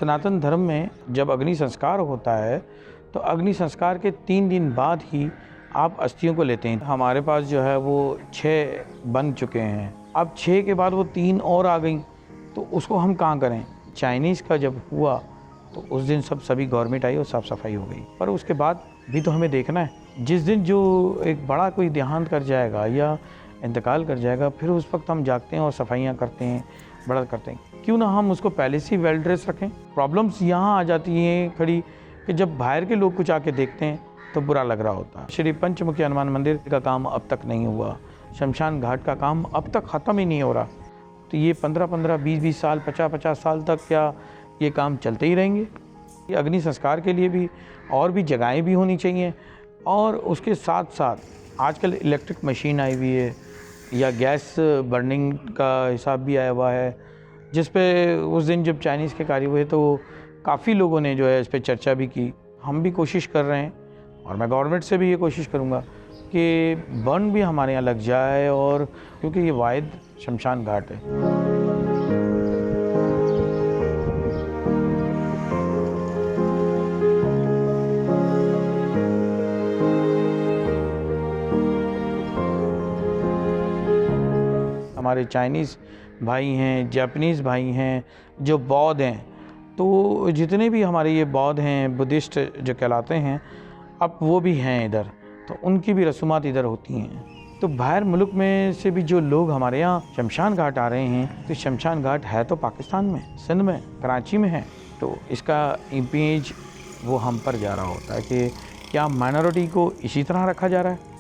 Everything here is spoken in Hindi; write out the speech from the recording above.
सनातन धर्म में जब अग्नि संस्कार होता है तो अग्नि संस्कार के 3 दिन बाद ही आप अस्थियों को लेते हैं। हमारे पास जो है वो 6 बन चुके हैं, अब 6 के बाद वो 3 और आ गई, तो उसको हम कहाँ करें। चाइनीज़ का जब हुआ तो उस दिन सभी गवर्नमेंट आई और साफ़ सफाई हो गई, पर उसके बाद भी तो हमें देखना है। जिस दिन जो एक बड़ा कोई देहांत कर जाएगा या इंतकाल कर जाएगा, फिर उस वक्त हम जागते हैं और सफाइयाँ करते हैं, बड़ा करते हैं। क्यों ना हम उसको पहले से ही वेल ड्रेस रखें। प्रॉब्लम्स यहाँ आ जाती हैं खड़ी कि जब बाहर के लोग कुछ आके देखते हैं तो बुरा लग रहा होता है। श्री पंचमुखी हनुमान मंदिर का काम अब तक नहीं हुआ, शमशान घाट का काम अब तक ख़त्म ही नहीं हो रहा, तो ये 15-15, 20-20 साल, 50-50 साल तक क्या ये काम चलते ही रहेंगे। ये अग्नि संस्कार के लिए भी और भी जगहें भी होनी चाहिए, और उसके साथ साथ आजकल इलेक्ट्रिक मशीन आई हुई है या गैस बर्निंग का हिसाब भी आया हुआ है, जिस पे उस दिन जब चाइनीज़ के कार्य हुए तो काफ़ी लोगों ने जो है इस पर चर्चा भी की। हम भी कोशिश कर रहे हैं और मैं गवर्नमेंट से भी ये कोशिश करूँगा कि बर्न भी हमारे यहाँ लग जाए, और क्योंकि ये वाहिद शमशान घाट है। हमारे चाइनीज़ भाई हैं, जापानीज़ भाई हैं, जो बौद्ध हैं, तो जितने भी हमारे ये बौद्ध हैं, बुद्धिस्ट जो कहलाते हैं, अब वो भी हैं इधर, तो उनकी भी रसूमात इधर होती हैं। तो बाहर मुल्क में से भी जो लोग हमारे यहाँ शमशान घाट आ रहे हैं, तो शमशान घाट है तो पाकिस्तान में, सिंध में, कराची में है, तो इसका इमेज वो हम पर जा रहा होता है कि क्या माइनॉरिटी को इसी तरह रखा जा रहा है।